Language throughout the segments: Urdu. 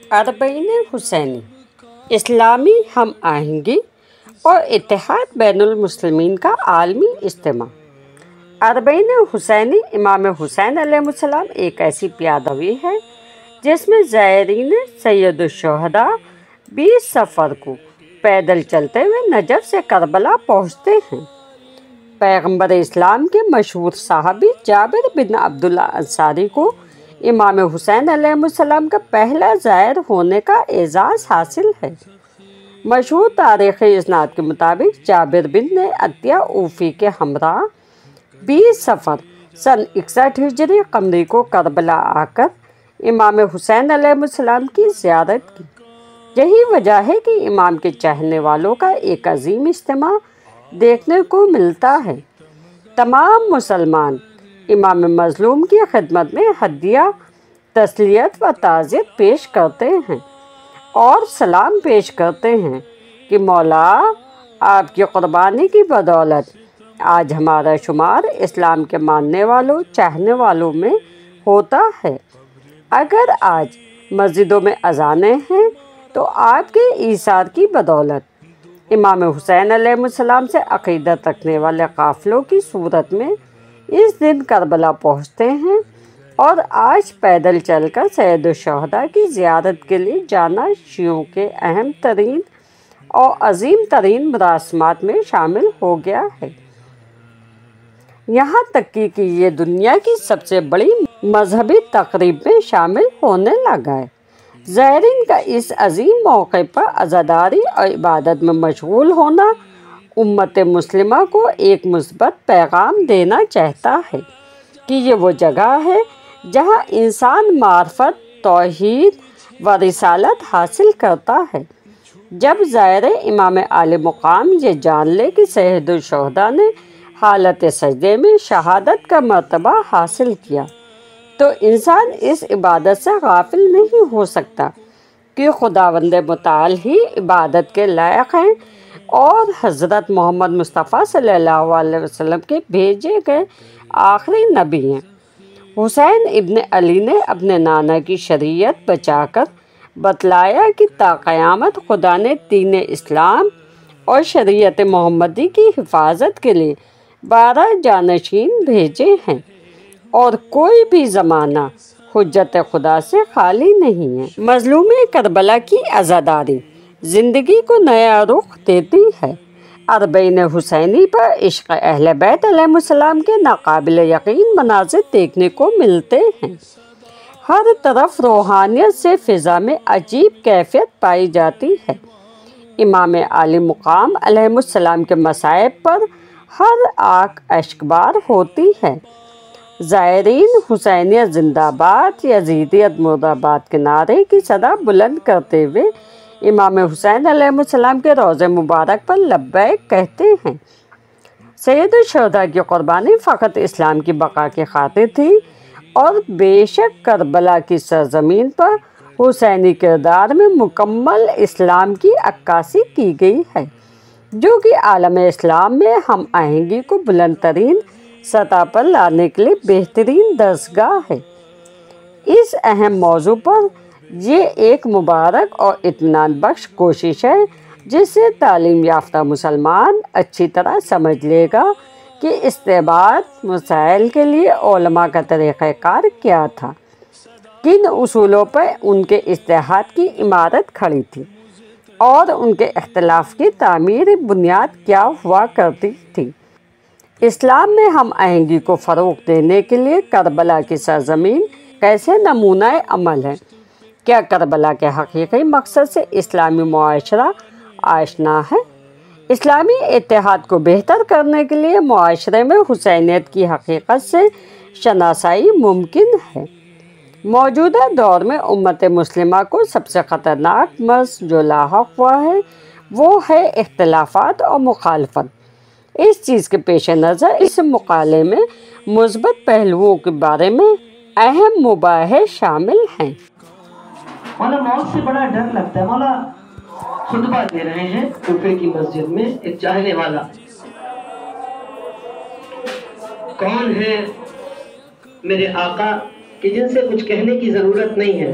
اربعین حسینی اسلامی ہم آہنگی اور اتحاد بین المسلمین کا عالمی اجتماع۔ اربعین حسینی امام حسین علیہ السلام ایک ایسی پیادوی ہے جس میں زائرین سید الشہداء 20 صفر کو پیدل چلتے ہوئے نجف سے کربلا پہنچتے ہیں۔ پیغمبر اسلام کے مشہور صحابی جابر بن عبداللہ انصاری کو امام حسین علیہ السلام کا پہلا زائر ہونے کا اعزاز حاصل ہے۔ مشہور تاریخی اسناد کے مطابق جابر بن عطیہ اوفی کے ہمراہ 20 صفر سن 61 ہجری قمری کو کربلا آ کر امام حسین علیہ السلام کی زیارت کی۔ یہی وجہ ہے کہ امام کے چاہنے والوں کا ایک عظیم اجتماع دیکھنے کو ملتا ہے۔ تمام مسلمان امام مظلوم کی خدمت میں ہدیہ تسلیت و تعزیت پیش کرتے ہیں اور سلام پیش کرتے ہیں کہ مولا آپ کی قربانی کی بدولت آج ہمارا شمار اسلام کے ماننے والوں چاہنے والوں میں ہوتا ہے۔ اگر آج مسجدوں میں اذانیں ہیں تو آپ کے ایثار کی بدولت امام حسین علیہ السلام سے عقیدت رکھنے والے قافلوں کی صورت میں اس دن کربلا پہنچتے ہیں اور آج پیدل چل کر سید الشہداء کی زیارت کے لیے جانا شیعوں کے اہم ترین اور عظیم ترین مراسمات میں شامل ہو گیا ہے۔ یہاں تک کہ یہ دنیا کی سب سے بڑی مذہبی تقریب میں شامل ہونے لگا ہے۔ زائرین کا اس عظیم موقع پر عزاداری اور عبادت میں مشغول ہونا امت مسلمہ کو ایک مثبت پیغام دینا چاہتا ہے کہ یہ وہ جگہ ہے جہاں انسان معرفت، توحید و رسالت حاصل کرتا ہے۔ جب زائر امام عالی مقام یہ جان لے کہ سید الشہداء نے حالت سجدے میں شہادت کا مرتبہ حاصل کیا تو انسان اس عبادت سے غافل نہیں ہو سکتا کہ خداوند متعال ہی عبادت کے لائق ہیں اور حضرت محمد مصطفیٰ صلی اللہ علیہ وسلم کے بھیجے گئے آخری نبی ہیں۔ حسین ابن علی نے اپنے نانا کی شریعت بچا کر بتلایا کہ تا قیامت خدا نے دین اسلام اور شریعت محمدی کی حفاظت کے لیے 12 جانشین بھیجے ہیں اور کوئی بھی زمانہ حجت خدا سے خالی نہیں ہے۔ مظلوم کربلا کی عزاداری زندگی کو نیا رخ دیتی ہے۔ اربعین حسینی پر عشق اہل بیت علیہ السلام کے ناقابل یقین مناظر دیکھنے کو ملتے ہیں۔ ہر طرف روحانیت سے فضا میں عجیب کیفیت پائی جاتی ہے۔ امام عالی مقام علیہ السلام کے مصائب پر ہر آنکھ اشکبار ہوتی ہے۔ زائرین حسینیت زندہ باد، یزیدیت مرد آباد کے نعرے کی صدا بلند کرتے ہوئے امام حسین علیہ السلام کے روضہ مبارک پر لبیک کہتے ہیں۔ سید الشہداء کی قربانی فقط اسلام کی بقا کی خاطر تھی اور بے شک کربلا کی سرزمین پر حسینی کردار میں مکمل اسلام کی عکاسی کی گئی ہے جو کہ عالم اسلام میں ہم آہنگی کو بلند ترین سطح پر لانے کے لیے بہترین درسگاہ ہے۔ اس اہم موضوع پر یہ ایک مبارک اور اطمینان بخش کوشش ہے جس سے تعلیم یافتہ مسلمان اچھی طرح سمجھ لے گا کہ استنباط مسائل کے لیے علماء کا طریقہ کار کیا تھا، کن اصولوں پر ان کے اجتہاد کی عمارت کھڑی تھی اور ان کے اختلاف کی تعمیری بنیاد کیا ہوا کرتی تھی۔ اسلام میں ہم آہنگی کو فروغ دینے کے لیے کربلا کی سرزمین کیسے نمونہ عمل ہے؟ کیا کربلا کے حقیقی مقصد سے اسلامی معاشرہ آشنا ہے؟ اسلامی اتحاد کو بہتر کرنے کے لیے معاشرے میں حسینیت کی حقیقت سے شناسائی ممکن ہے۔ موجودہ دور میں امت مسلمہ کو سب سے خطرناک مرض جو لاحق ہوا ہے وہ ہے اختلافات اور مخالفت۔ اس چیز کے پیش نظر اس مقالے میں مثبت پہلوؤں کے بارے میں اہم مباحث شامل ہیں۔ مولا موت سے بڑا ڈر لگتا ہے۔ مولا خطبہ دے رہے ہیں کوفے کی مسجد میں، ایک چاہنے والا کون ہے میرے آقا کہ جن سے کچھ کہنے کی ضرورت نہیں ہے،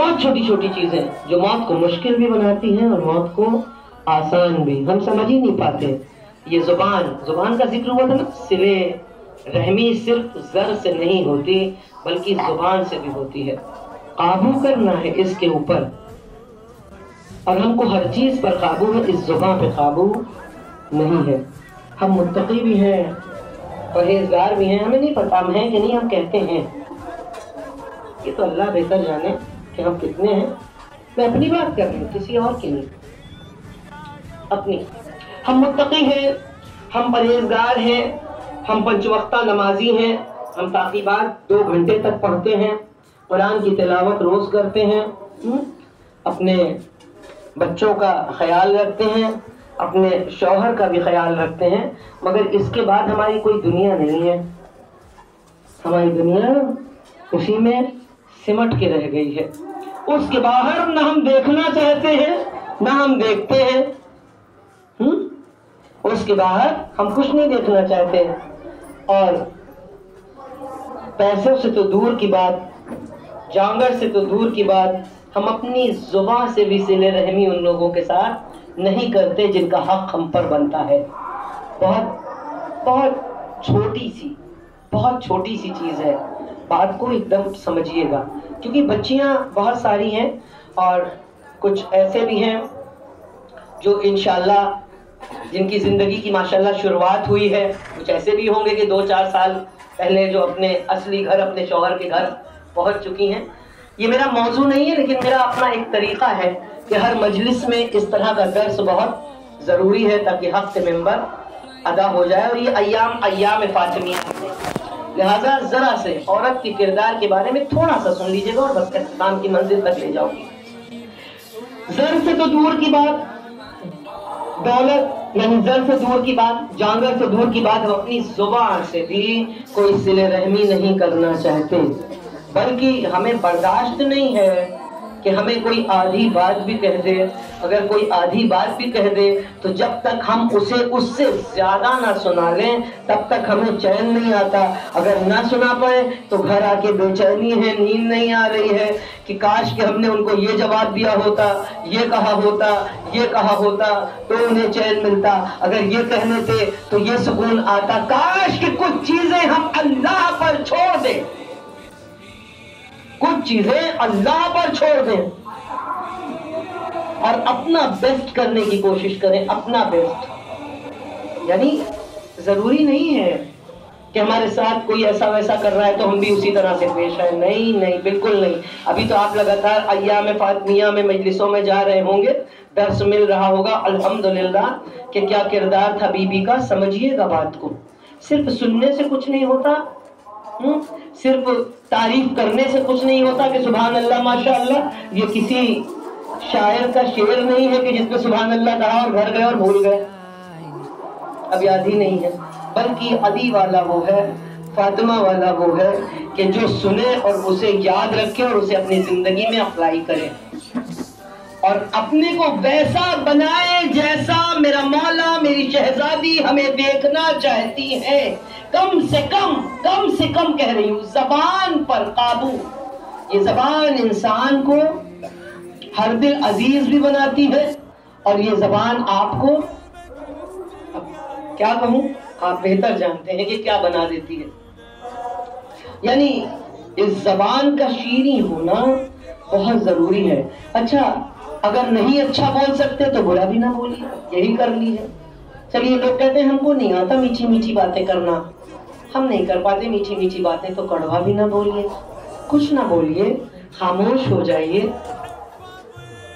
بہت چھوٹی چھوٹی چیزیں جو موت کو مشکل بھی بناتی ہیں اور موت کو آسان بھی، ہم سمجھ ہی نہیں پاتے. یہ زبان کا ذکر ہوا تھا نا، صلے رحمی صرف زر سے نہیں ہوتی بلکہ زبان سے بھی ہوتی ہے. قابو کرنا ہے اس کے اوپر، اور ہم کو ہر چیز پر قابو ہے، اس زبان پہ قابو نہیں ہے. ہم متقی بھی ہیں، پرہیزگار بھی ہیں، ہمیں نہیں پتا ہم ہیں کہ نہیں، ہم کہتے ہیں. یہ تو اللہ بہتر جانے کہ ہم کتنے ہیں. میں اپنی بات کر رہی ہوں، کسی اور کی نہیں، اپنی. ہم متقی ہیں، ہم پرہیزگار ہیں، ہم پنج وقتہ نمازی ہیں، ہم تعقیبات 2 گھنٹے تک پڑھتے ہیں، قرآن کی تلاوت روز کرتے ہیں، اپنے بچوں کا خیال رکھتے ہیں، اپنے شوہر کا بھی خیال رکھتے ہیں. مگر اس کے بعد ہماری کوئی دنیا نہیں ہے. ہماری دنیا اسی میں سمٹ کے رہ گئی ہے. اس کے باہر نہ ہم دیکھنا چاہتے ہیں نہ ہم دیکھتے ہیں. اس کے باہر ہم کچھ نہیں دیکھنا چاہتے، اور پیسوں سے تو دور کی بات، جانگر سے تو دور کی بات، ہم اپنی زبان سے بھی صلہ رحمی ان لوگوں کے ساتھ نہیں کرتے جن کا حق ہم پر بنتا ہے. بہت چھوٹی سی چیز ہے. بات کو ایک دم سمجھیے گا، کیونکہ بچیاں بہت ساری ہیں اور کچھ ایسے بھی ہیں جو انشاءاللہ جن کی زندگی کی ماشاءاللہ شروعات ہوئی ہے. کچھ ایسے بھی ہوں گے کہ 2-4 سال پہلے جو اپنے اصلی گھر، اپنے شوہر کے گھر پہنچ چکی ہیں. یہ میرا موضوع نہیں ہے، لیکن میرا اپنا ایک طریقہ ہے کہ ہر مجلس میں اس طرح کا درس بہت ضروری ہے تاکہ حق سے ممبر ادا ہو جائے. اور یہ ایام فاطمیہ ہے، لہٰذا ذرا سے عورت کے کردار کے بارے میں تھوڑا سا سن لیجیے گا اور بس اختتام کی منزل تک لے جاؤ گی. زر سے تو دور کی بات، دولت یعنی زر سے دور کی بات، جانگر سے دور کی بات، ہم اپنی زبان سے بھی کوئی صلہ رحمی نہیں کرنا چاہتے. بلکہ ہمیں برداشت نہیں ہے کہ ہمیں کوئی آدھی بات بھی کہہ دے. اگر کوئی آدھی بات بھی کہہ دے تو جب تک ہم اسے اس سے زیادہ نہ سنا لیں تب تک ہمیں چین نہیں آتا. اگر نہ سنا پائے تو گھر آ کے بے چینی ہے، نیند نہیں آ رہی ہے کہ کاش کہ ہم نے ان کو یہ جواب دیا ہوتا، یہ کہا ہوتا تو انہیں چین ملتا. اگر یہ کہنے تھے تو یہ سکون آتا. کاش کہ کچھ چیزیں ہم اللہ پر چھوڑ دیں، کچھ چیزیں اللہ پر چھوڑ دیں اور اپنا بیسٹ کرنے کی کوشش کریں. اپنا بیسٹ یعنی ضروری نہیں ہے کہ ہمارے ساتھ کوئی ایسا ویسا کر رہا ہے تو ہم بھی اسی طرح سے پیش آئیں. نہیں، بالکل نہیں. ابھی تو آپ لگاتار ایام فاطمیہ میں مجلسوں میں جا رہے ہوں گے، درس مل رہا ہوگا الحمدللہ کہ کیا کردار تھا بی بی کا. سمجھیے گا بات کو. صرف سننے سے کچھ نہیں ہوتا، صرف تعریف کرنے سے کچھ نہیں ہوتا کہ سبحان اللہ ماشاءاللہ. یہ کسی شاعر کا شعر نہیں ہے کہ جس میں سبحان اللہ کہا اور گھر گئے اور بھول گئے. اب یاد ہی نہیں ہے. بلکہ علی والا وہ ہے، فاطمہ والا وہ ہے کہ جو سنے اور اسے یاد رکھے اور اسے اپنی زندگی میں اپلائی کرے اور اپنے کو ویسا بنائے جیسا میرا مولا، میری شہزادی ہمیں دیکھنا چاہتی ہے. کم سے کم کہہ رہی ہوں، زبان پر قابو. یہ زبان انسان کو ہر دل عزیز بھی بناتی ہے، اور یہ زبان آپ کو کیا کہوں، آپ بہتر جانتے ہیں کہ کیا بنا دیتی ہے. یعنی اس زبان کا شیریں ہونا بہت ضروری ہے. اچھا اگر نہیں اچھا بول سکتے تو برا بھی نہ بولیے، یہی کر لی ہے. چلیے لوگ کہتے ہیں ہم کو نہیں آتا میٹھی میٹھی باتیں کرنا، ہم نہیں کر پاتے میٹھی میٹھی باتیں، تو کڑوا بھی نہ بولیے، کچھ نہ بولیے، خاموش ہو جائیے.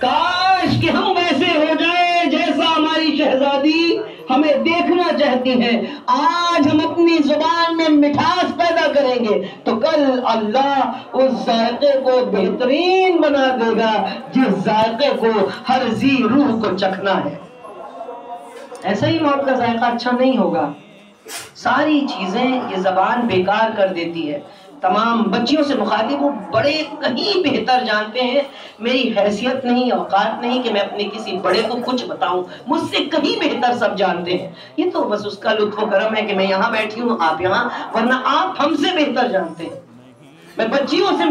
کاش کہ ہم ویسے ہو جائیں جیسا ہماری شہزادی ہمیں دیکھنا چاہتی ہے. آج ہم اپنی زبان میں مٹھاس پیدا کریں گے تو کل اللہ اس ذائقے کو بہترین بنا دے گا جس ذائقے کو ہر ذی روح کو چکھنا ہے. ایسا ہی موت کا ذائقہ اچھا نہیں ہوگا. ساری چیزیں یہ زبان بیکار کر دیتی ہے. تمام بچیوں سے مخاطب ہوں، بڑے کہیں بہتر جانتے ہیں. میری حیثیت نہیں، اوقات نہیں کہ میں اپنے کسی بڑے کو کچھ بتاؤں، مجھ سے کہیں بہتر سب جانتے ہیں. یہ تو بس اس کا لطف و کرم ہے کہ میں یہاں بیٹھی ہوں، آپ یہاں، ورنہ آپ ہم سے بہتر جانتے ہیں. میں بچیوں سے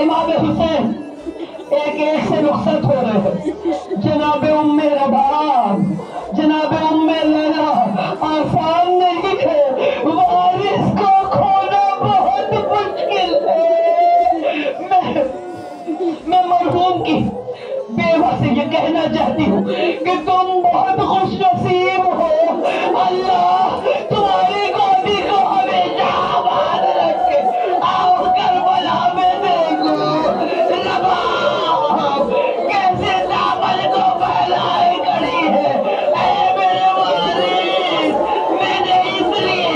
امام حسین ایک ایک سے رخصت ہو رہے ہیں. جناب ام رباب، جناب ام لیلا، آسان نہیں ہے، وارث کو کھونا بہت مشکل ہے. میں مرحوم کی بیوہ سے یہ کہنا چاہتی ہوں کہ تم بہت خوش نصیب ہو. اللہ تمہاری گودی کو ہمیشہ آباد رکھے. آؤ کربلا میں دیکھو رباب کیسے دامن کو پھیلائے کھڑی ہے. اے میرے وارث، میں نے اس لیے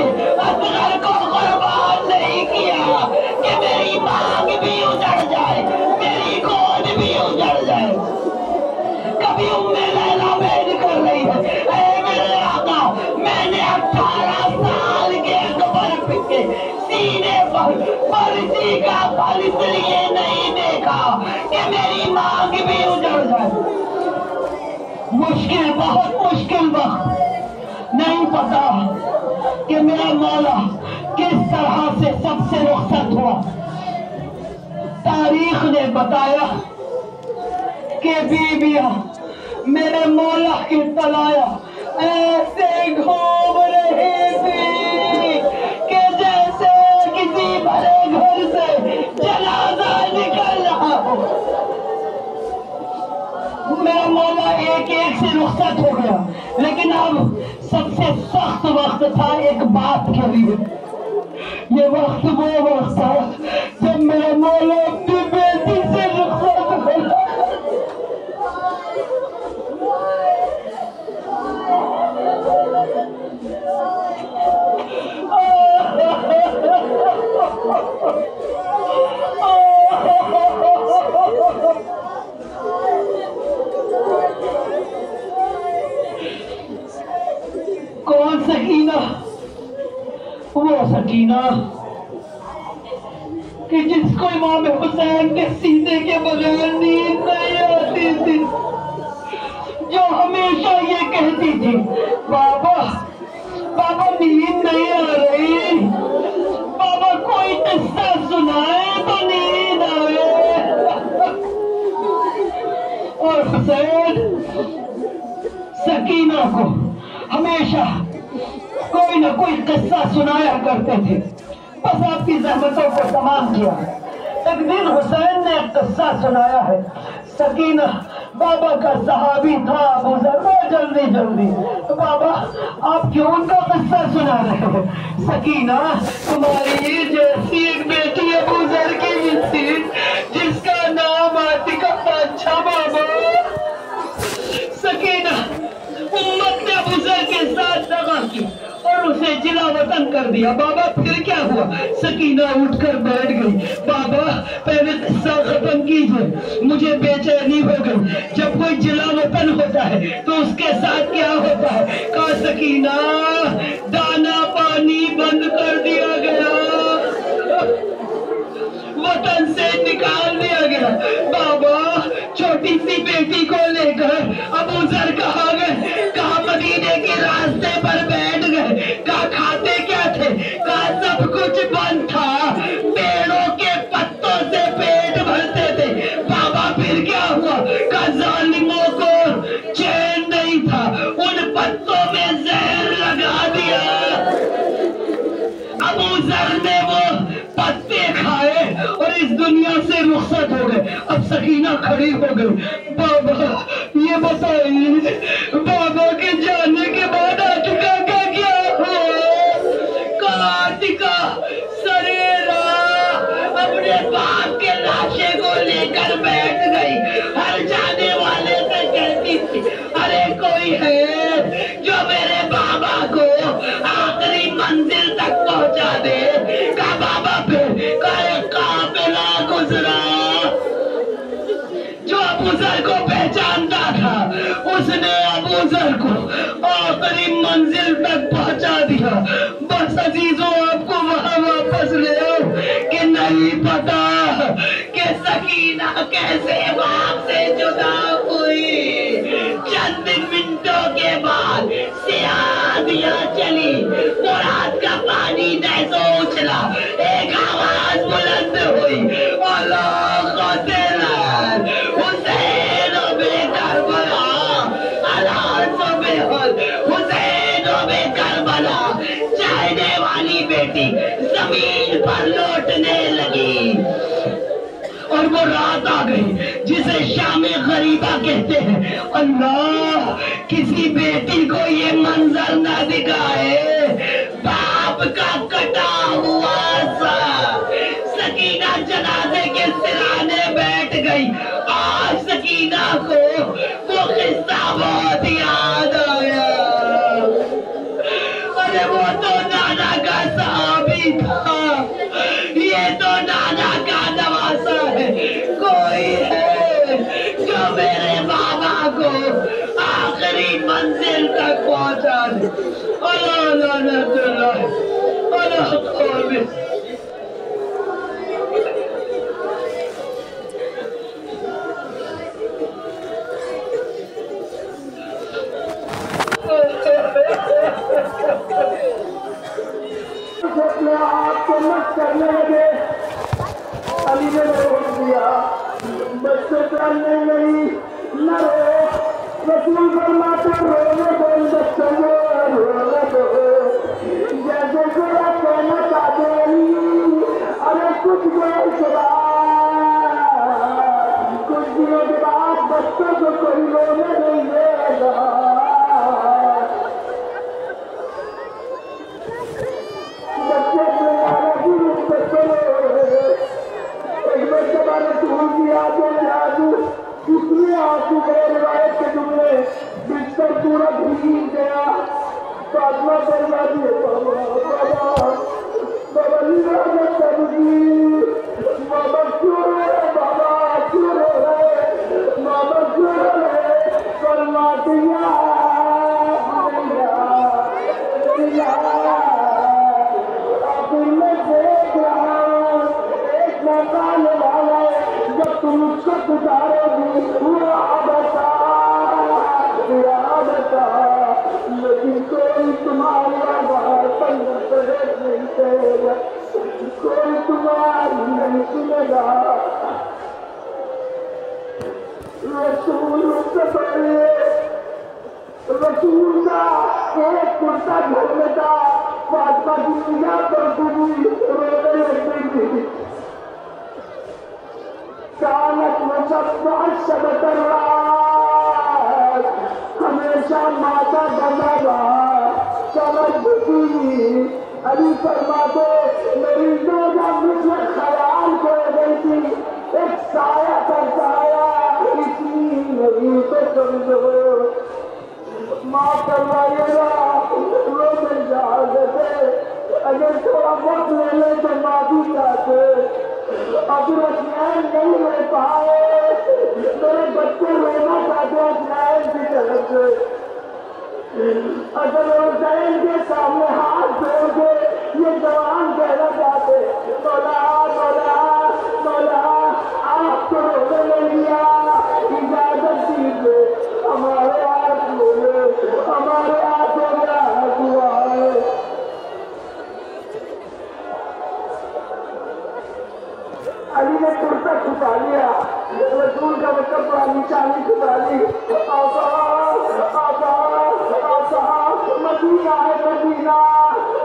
اصغر کو قربان نہیں کیا کہ میری مانگ بھی اجڑ جائے، میری گود بھی اجڑ جائے. کبھی ام لیلا بیٹھ کر رہی ہے، اے میرے آقا، میں نے 18 سال کے اکبر کے سینے پر پرچی کا پھل اس لیے نہیں دیکھا کہ میری مانگ بھی اجڑ جائے. مشکل، بہت مشکل وقت، نہیں پتا کہ میرا مولا کس طرح سے سب سے رخصت ہوا. تاریخ نے بتایا کہ بیویاں میرے مولا کی طلایا ایسے گھوم رہی تھی کہ جیسے کسی بڑے گھر سے جنازہ نکل رہا ہو. میرا مولا ایک ایک سے رخصت ہو گیا، لیکن اب سب سے سخت وقت تھا ایک باپ کے لیے. یہ وقت وہ وقت تھا جب میرا مولا اپنی بیٹی سے رخصت ہو. کون سکینہ؟ وہ سکینہ کہ جس کو امام حسین کے سینے کے بغیر نیند نہیں آتی تھی، جو ہمیشہ یہ کہتی تھی بابا بابا نیند نہیں آ رہی، بابا کوئی قصہ سنائے تو نیند آئے. اور حسین سکینہ کو ہمیشہ کوئی نہ کوئی قصہ سنایا کرتے تھے، بس آپ کی زحمتوں کو تمام کیا. ایک دن حسین نے ایک قصہ سنایا ہے. سکینہ بابا کا صحابی تھا ابو ذر، وہ جلدی بابا آپ کیوں ان کا قصہ سنا رہے ہیں؟ سکینہ تمہاری جیسی ایک بیٹی ابو ذر کی بھی تھی جس کا نام عاتقہ تھا. اچھا بابا. سکینہ امت نے ابو ذر کے ساتھ دغا کی اور اسے جلا وطن کر دیا. بابا پھر کیا ہوا؟ سکینہ اٹھ کر بیٹھ گئی. بابا پہلے قصہ ختم کیجئے، مجھے بے چینی ہو گئی. جب کوئی جلا وطن ہوتا ہے تو اس کے ساتھ کیا ہوتا ہے؟ کہا سکینہ دانا پانی بند کر دیا گیا، وطن سے نکال دیا گیا. بابا چھوٹی سی بیٹی کو لے کر ابو ذر کہاں گئے؟ کہا مدینے کے راستے پر بیٹھ گئے. کہا کھاتے کیا تھے؟ کہا سب کچھ بند تھا، پیڑوں کے پتوں سے پیٹ بھرتے تھے. بابا پھر کیا ہوا؟ کہا ظالموں کو چین نہیں تھا، ان پتوں میں زہر لگا دیا. ابو ذر نے وہ پتے کھائے اور اس دنیا سے رخصت ہو گئے. اب سکینہ کھڑی ہو گئی. بابا یہ بتائیے بابا کے جانے کے بعد عاتقہ کا کیا ہوا؟ کہا عاتقہ سرے راہ اپنے باپ کے لاشے کو لے کر بیٹھ گئی. ہر جانے والے سے کہتی تھی ارے کوئی ہے جو میرے بابا کو آخری منزل تک پہنچا دے. کہا بابا پھر قافلہ گزرا جو ابو ذر کو پہچانتا تھا، اس نے ابو ذر کو آخری منزل تک پہنچا دیا. بس عزیزوں آپ کو وہاں واپس لے آؤ کہ نہیں پتا کہ سکینہ کیسے باپ سے جدا ہوئی. چند منٹوں کے بعد سیاہ دیا چلی، مراد کا پانی جیسے اچھلا، ایک آواز بلند ہوئی اللہ قاتل حسین بے کربلا حسین بے کربلا چاہنے والی بیٹی زمین پر لوٹنے لگی اور وہ رات آ گئی جسے شام غریبہ کہتے ہیں اللہ کسی بیٹی کو یہ منظر نہ دکھائے باپ کا کٹا ہوا سا سکینہ جنازے کے سرانے بیٹھ گئی آج سکینہ کو وہ قصہ بہت یاد آیا ارے وہ تو نانا کا صحابی تھا یہ تو نانا کا نواسا ہے کوئی ہے جو میرے بابا کو آخری منزل تک پہنچا دے اللہ لعنت اللہ اللہ قومی اپنے آپ کو مت کرنے لگے علی نے روک دیا بچے کرنے نہیں نہ رو رسول فرماتے رونے دو بچوں کو رونے دو جیسے کوئی کہنا چاہتے نہیں ارے کچھ دیر کے بعد کچھ دنوں کے بعد بچوں کو کوئی رونے نہیں دے گا روایت کے جملے بستر پورا بھیگ گیا فاطمہ فرماتی ہے بابا بابا کیوں رو رہے بابا کیوں رو رہے بابا کیوں رو رہے فرماتی میں دیکھ رہا ہوں ایک مکان والا جب تم اس کو گزارو گی لیکن کوئی تمہارا باہر پنجر نہیں کرے گا کوئی تمہاری نہیں سنے گا رسول سے پہلے رسول کا ایک کرتا گھر تھا فاطمہ کی نگاہ پر ڈوبی رونے لگ گئی كانت مصبع السبت الرات ہمیشہ ماتا بنا رہا سمجھ بکی علی فرماتے میری دوجہ مجھے خیال کر گئی تھی ایک سایہ کا سایہ اتنی نہیں تو سمجھو ماں فرمائیے گا رو میں جا دیتے اگر تھوڑا وقت لے لے تو معافی چاہتے اگر اسنین نہیں لے پائے میرے بچے رونا چاہتے اسنین کی طرف سے اگر حسین کے سامنے ہاتھ جوڑ کے یہ جوان کہنا چاہتے مولا مولا مولا آپ کو رونے لے لیا اجازت دیجیے ہمارے ہاتھ بولے ہمارے ہاتھوں میں ہاتھ ہوا ہے علی نے کرتا چھپا لیا رسول کا بچہ پرانی نشانی چھپا لی مدینہ ہے مدینہ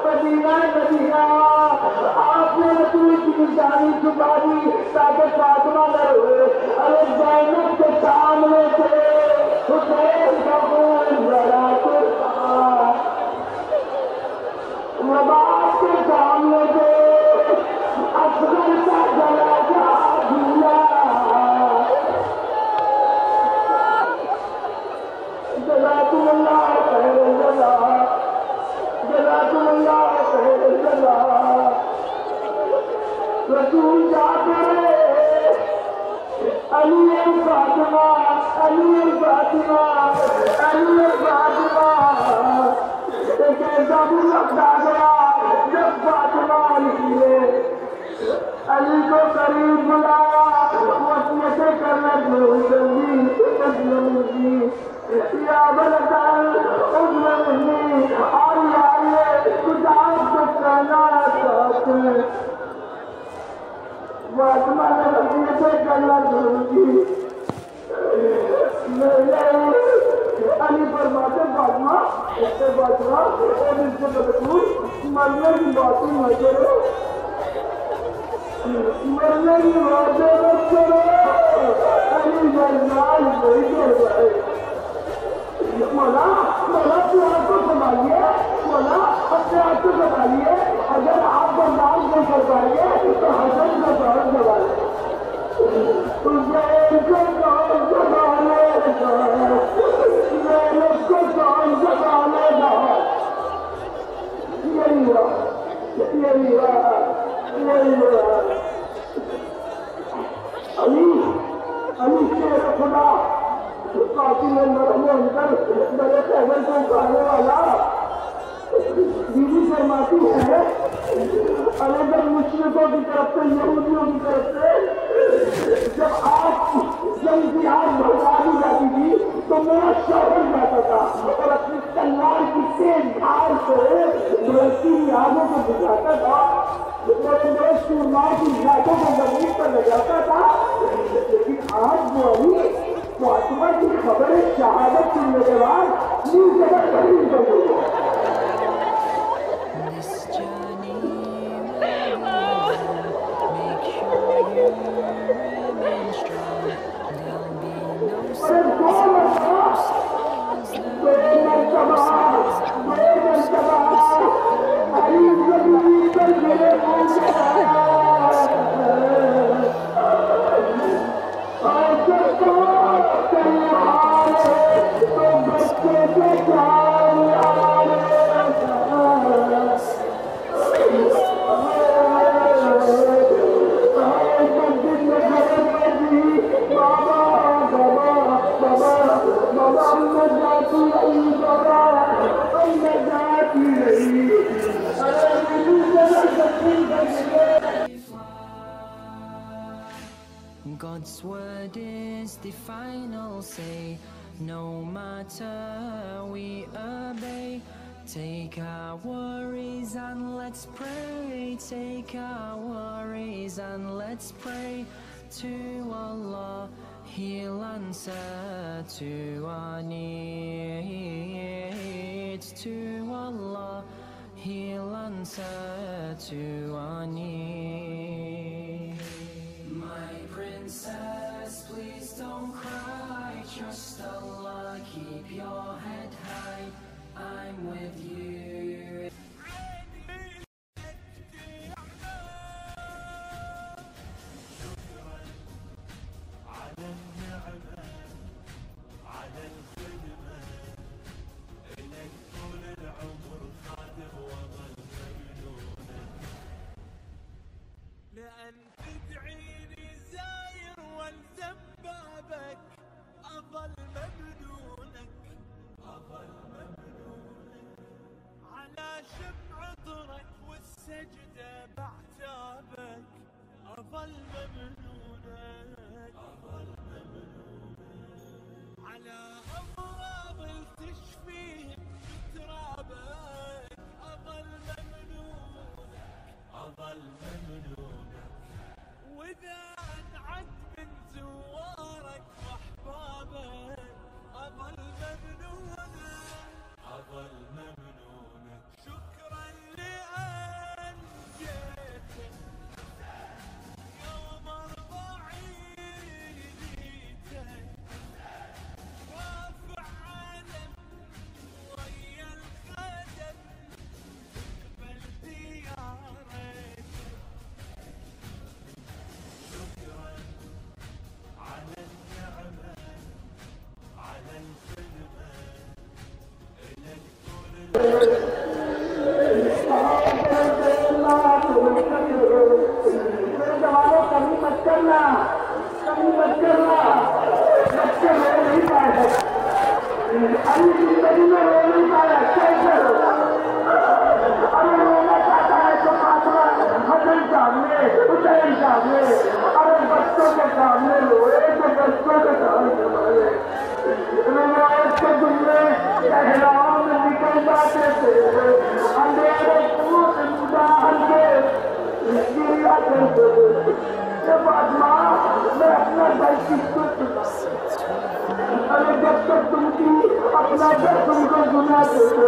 مدینہ ہے مدینہ آپ نے رسول کی نشانی چھپا دی تاکہ فاطمہ نہ روئے ارے زینب کے سامنے سے حسین کا خون ذرا کرتا نبات کے سامنے سے اصغر کا جنازہ دیا جزاکم اللہ خیر الجزا جزاکم اللہ خیر الجزا رسول جاتے علی فاطمہ علی فاطمہ علی فاطمہ ایک ایسا بھی وقت آ گیا جب فاطمہ علی نے علی کو قریب بلایا وصیتیں کرنا جلدی یا بلدان اجمنی آئیے کچھ آپ کو کہنا چاہتے ہیں مرنے کی باتیں نہ کرو، مرنے کی باتیں نہ کرو، علی برداشت نہیں کر پائے۔ مولا مولا اپنے آپ کو سنبھالیے، مولا اپنے آپ کو سنبھالیے، اگر آپ برداشت نہیں کر پائیں گے تو حسن کا دور سنبھالیں۔ حسین کو کون سنبھالے گا، زینب کو کون سنبھالے گا؟ یہی ہوا یہی ہوا یہی ہوا۔ علی علی شیر خدا قاتل مرنے اندر میرے خیبر کو اٹھانے والا، بیوی فرماتی ہے علیحدہ مشرکوں کی طرف سے، یہودیوں کی طرف سے جب آپ جنگ کی آگ بھڑکا دی جاتی تھی تو میرا شوہر جاتا تھا اور اپنی تلوار کی تیز دھار سے بڑھتی آگوں کو بجھاتا تھا، میرے سورماؤں کی ذاتوں کو زمین پر لگاتا تھا۔ لیکن آج وہ علی فاطمہ کی خبر شہادت سننے کے بعد نیو جگہ خرید کر گئی۔ God's word is the final say. No matter we obey, take our worries and let's pray. Take our worries and let's pray to Allah. He'll answer to our needs. To Allah, He'll answer to our needs. My princess, please don't cry. Trust Allah, keep your head high. I'm with you. لأن تدعيني زاير والزم بابك، أظل ممنونك أظل ممنونك، على شمع عطرك والسجدة بعتابك، أظل ممنونك أظل ممنونك، على أمراض تشفيهم بترابك، أظل ممنونك أظل ممنونك، وإذا أنعت من زوارك وأحبابك، أظل ممنونك أظل ممنونك، شكرا لأن جيتك يوم أربعينيتك، رافع علم ويا الخدم تقبل ديارك، شكرا على النعمة على الخدمة إلك طول کمی مت کرنا، کمی مت کرنا، بچے رو نہیں پائے، علی زندگی میں رو نہیں پایا، کیسے ارے رونا چاہتا ہے تو فاطمہ حسن سامنے، حسین سامنے، ارے بچوں کے سامنے روئے تو بچوں کے سامنے روئے، روایت کے دنیا احرام میں نکل جاتے تھے، اندھیرے پور امتحان کے گریا کرتے تھے، فاطمہ میں اپنا گھر کس کو سنا، ارے جب تک تم کی اپنا گھر تم کو سنا دیتے،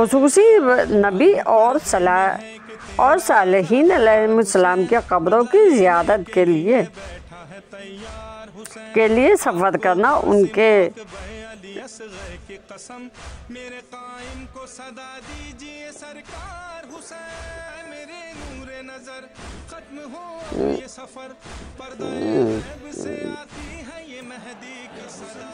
خصوصی نبی اور صالحین علیہ السلام کی قبروں کی زیارت کے لیے سفر کرنا ان کے کی قسم میرے قائم کو صدا دیجئے سرکار حسین میرے نور نظر ختم ہو یہ سفر پردہ غیب سے آتی ہے یہ مہدی کی صدا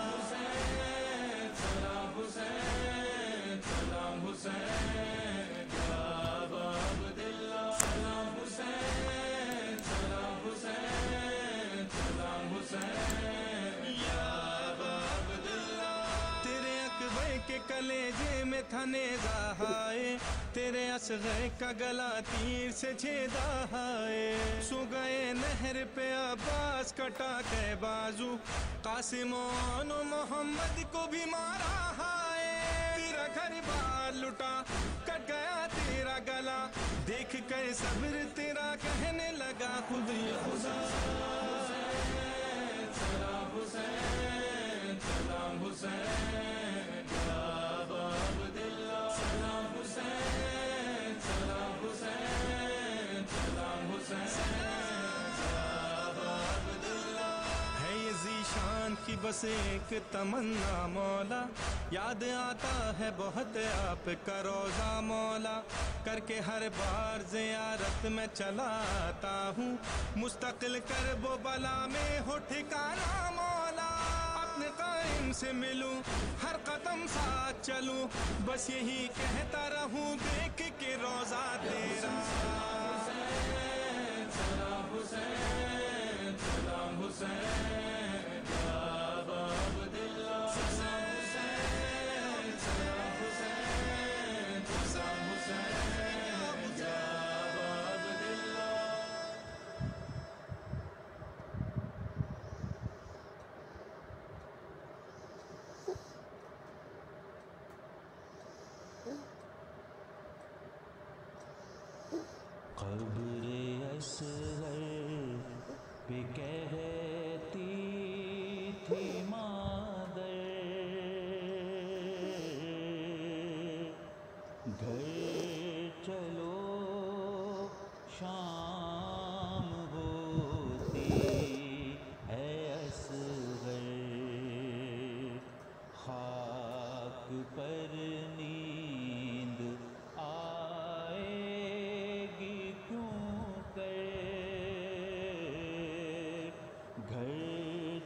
حسین سلام حسین سلام حسین یا ابا عبداللہ سلام حسین سلام حسین سلام حسین یا ابا عبداللہ تیرے اکبر کے کلیجے میں تھا نیزہ ہائے تیرے اصغر کا گلا تیر سے چھیدا ہائے سو گئے نہر پہ عباس کٹا کے بازو قاسم و محمد کو بھی مارا ہائے تیرا گھر بار لٹا کٹ گیا تیرا گلا دیکھ کر صبر تیرا کہنے لگا خود خدا حسین سلام حسین سلام حسین یا ابا عبداللہ سلام حسین سلام حسین سلام حسین یا ابا عبداللہ ہے یہ ذیشان کی بس ایک تمنا مولا یاد آتا ہے بہت آپ کا روزہ مولا کر کے ہر بار زیارت میں چلا آتا ہوں مستقل کرب و بلا میں ہو ٹھکانا مولا اپنے قائم سے ملوں ہر قدم ساتھ چلوں بس یہی کہتا رہوں دیکھ کے روزہ تیرا حسین سلام حسین سلام حسین یا ابا عبداللہ سلام حسین سلام حسین سلام حسین یا ابا عبداللہ قبر اصغر پہ کہتی تھی مادر گھر چلو شام ہوتی ہے اصغر خاک پر نیند آئے گی کیوں کر گھر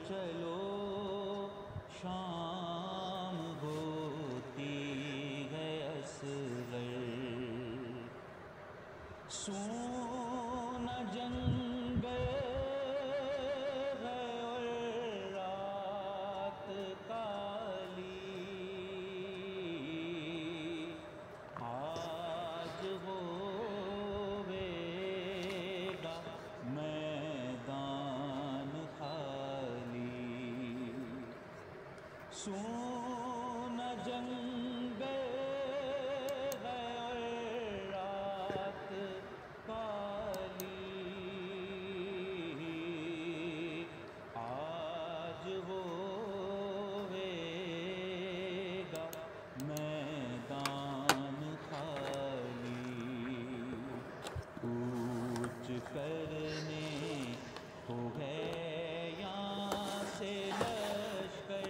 چلو شام ہوتی ہے اصغر سونا جنگ ہے اور رات کالی آج ہوے گا میدان خالی سونا جنگ ہے اور رات کالی آج ہوے گا میدان خالی کوچ کرنے کو ہے یہاں سے لشکر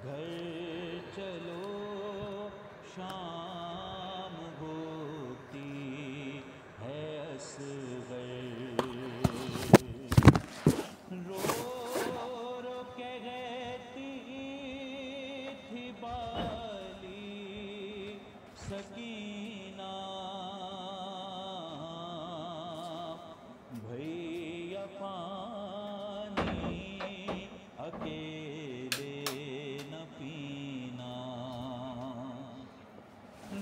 گھر چلو شام ہوتی ہے اصغر رو رو کے رہتی تھی بالی سکینہ بھیا پانی اکیلے نہ پینا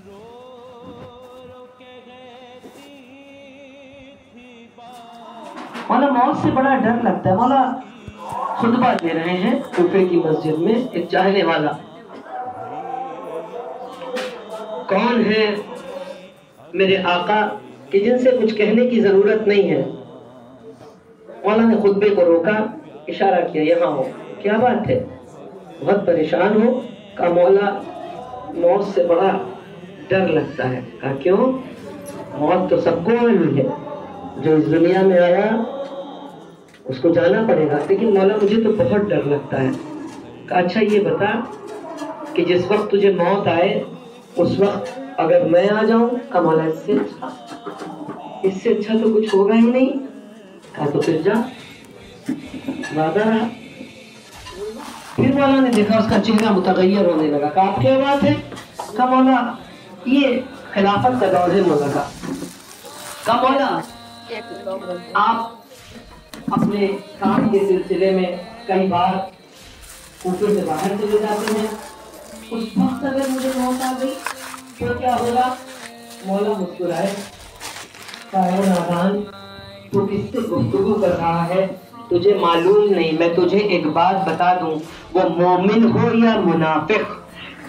رو رو کے رہتی تھی بالی مولا موت سے بڑا ڈر لگتا ہے. مولا خطبہ دے رہے ہیں کوفے کی مسجد میں. ایک چاہنے والا کون ہے میرے آقا کہ جن سے کچھ کہنے کی ضرورت نہیں ہے. مولا نے خطبے کو روکا, اشارہ کیا یہاں ہو. کیا بات ہے, بہت پریشان ہو, کا مولا موت سے بڑا ڈر لگتا ہے. کہا کیوں؟ موت تو سب کو آنی ہے، جو اس دنیا میں آیا اس کو جانا پڑے گا، لیکن مولا مجھے تو بہت ڈر لگتا ہے. کہا اچھا یہ بتا کہ جس وقت تجھے موت آئے اس وقت اگر میں آ جاؤں؟ کہا مولا اس سے اچھا تو کچھ ہوگا ہی نہیں. کہا تو پھر جا. وعدہ رہا. پھر مولا نے دیکھا اس کا چہرہ متغیر ہونے لگا. کہا آپ کیا بات ہے؟ کہا مولا یہ خلافت کا دور ہے مولا کا. کہا مولا آپ اپنے کام کے سلسلے میں کئی بار کوفے سے باہر چلے جاتے ہیں، اس وقت اگر مجھے موت آ گئی تو کیا ہوگا؟ مولا مسکرائے. کہا اے نادان، تو کس سے گفتگو کر رہا ہے؟ تجھے معلوم نہیں. میں تجھے ایک بات بتا دوں، وہ مومن ہو یا منافق،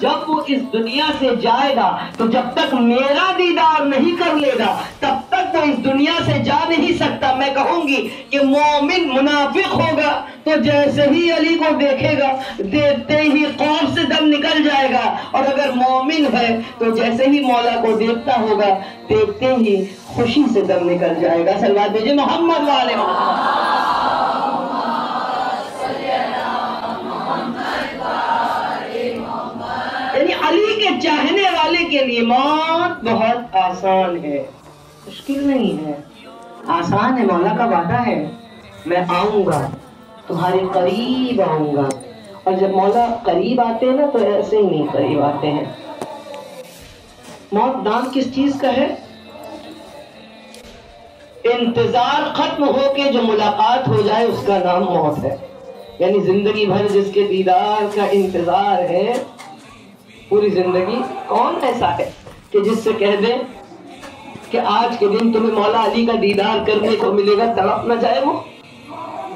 جب وہ اس دنیا سے جائے گا تو جب تک میرا دیدار نہیں کر لے گا تب تک وہ اس دنیا سے جا نہیں سکتا. میں کہوں گی کہ مومن منافق ہوگا تو جیسے ہی علی کو دیکھے گا دیکھتے ہی خوف سے دم نکل جائے گا، اور اگر مومن ہے تو جیسے ہی مولا کو دیکھتا ہوگا دیکھتے ہی خوشی سے دم نکل جائے گا. صلوات بھیجئے محمد والے محمد. یعنی علی کے چاہنے والے کے لیے موت بہت آسان ہے، مشکل نہیں ہے، آسان ہے. مولا کا وعدہ ہے میں آؤں گا، تمہارے قریب آؤں گا. اور جب مولا قریب آتے ہیں نا تو ایسے ہی نہیں قریب آتے ہیں. موت نام کس چیز کا ہے؟ انتظار ختم ہو کے جو ملاقات ہو جائے اس کا نام موت ہے. یعنی زندگی بھر جس کے دیدار کا انتظار ہے، پوری زندگی کون ایسا ہے کہ جس سے کہہ دیں کہ آج کے دن تمہیں مولا علی کا دیدار کرنے کو ملے گا، تڑپ نہ جائے؟ وہ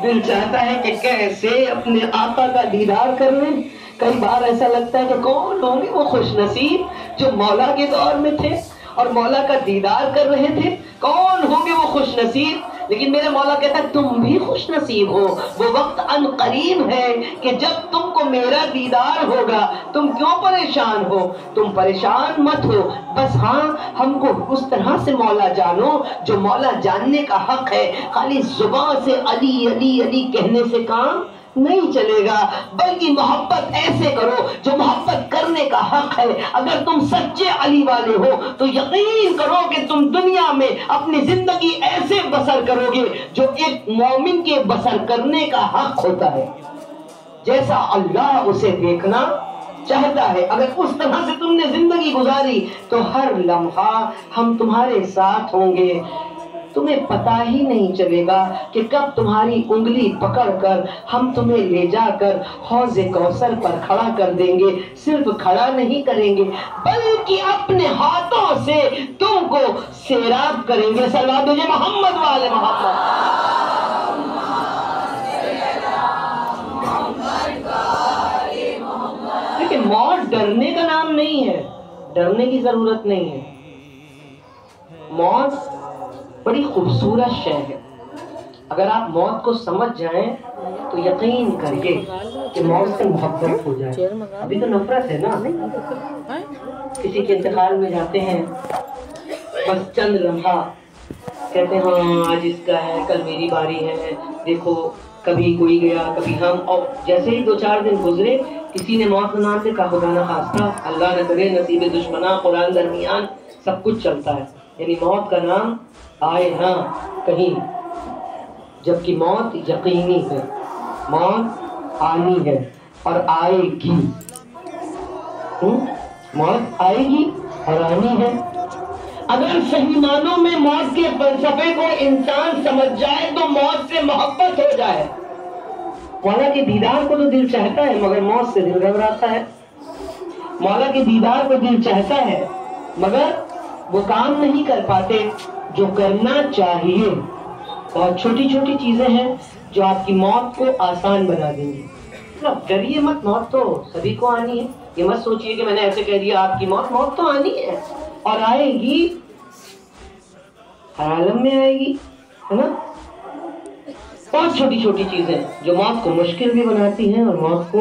دل چاہتا ہے کہ کیسے اپنے آقا کا دیدار کر لیں. کئی بار ایسا لگتا ہے کہ کون ہوں گے وہ خوش نصیب جو مولا کے دور میں تھے اور مولا کا دیدار کر رہے تھے. کون ہوں گے وہ خوش نصیب؟ لیکن میرے مولا کہتا ہے تم بھی خوش نصیب ہو. وہ وقت ان قریب ہے کہ جب تم کو میرا دیدار ہوگا. تم کیوں پریشان ہو؟ تم پریشان مت ہو، بس ہاں ہم کو اس طرح سے مولا جانو جو مولا جاننے کا حق ہے. خالی زبان سے علی علی علی کہنے سے کام نہیں چلے گا، بلکہ محبت ایسے کرو جو محبت کرنے کا حق ہے. اگر تم سچے علی والے ہو تو یقین کرو کہ تم دنیا میں اپنی زندگی ایسے بسر کرو گے جو ایک مومن کے بسر کرنے کا حق ہوتا ہے، جیسا اللہ اسے دیکھنا چاہتا ہے. اگر اس طرح سے تم نے زندگی گزاری تو ہر لمحہ ہم تمہارے ساتھ ہوں گے. تمہیں پتہ ہی نہیں چلے گا کہ کب تمہاری انگلی پکڑ کر ہم تمہیں لے جا کر حوض کوثر پر کھڑا کر دیں گے. صرف کھڑا نہیں کریں گے بلکہ اپنے ہاتھوں سے تم کو سیراب کریں گے. صلوات بھیجئے محمد والے محمد. لیکن موت ڈرنے کا نام نہیں ہے، ڈرنے کی ضرورت نہیں ہے. موت بڑی خوبصورت شے ہے. اگر آپ موت کو سمجھ جائیں تو یقین کر کے کہ موت سے محبت ہو جائے. ابھی تو نفرت ہے نا، کسی کے انتقال میں جاتے ہیں بس چند لمحہ کہتے ہیں ہاں آج اس کا ہے، کل میری باری ہے، دیکھو کبھی کوئی گیا کبھی ہم. اور جیسے ہی 2-4 دن گزرے کسی نے موت کا نام لے، کہا خدا نہ خواستہ اللہ نہ کرے نصیب دشمنا قرآن درمیان سب کچھ چلتا ہے. یعنی موت کا نام آئے نہ کہیں، جبکہ موت یقینی ہے، موت آنی ہے اور آئے گی. موت آئے گی اور آنی ہے. اگر صحیح معنوں میں موت کے فلسفے کو انسان سمجھ جائے تو موت سے محبت ہو جائے. مولا کے دیدار کو تو دل چاہتا ہے مگر موت سے دل گھبراتا ہے. مولا کے دیدار کو دل چاہتا ہے مگر وہ کام نہیں کر پاتے جو کرنا چاہیے. بہت چھوٹی چھوٹی چیزیں ہیں جو آپ کی موت کو آسان بنا دیں گی. ڈریے مت، موت تو سبھی کو آنی ہے. یہ مت سوچئے کہ میں نے ایسے کہہ دیا آپ کی موت تو آنی ہے اور آئے گی، ہر عالم میں آئے گی، ہے نا. بہت چھوٹی چھوٹی چیزیں جو موت کو مشکل بھی بناتی ہیں اور موت کو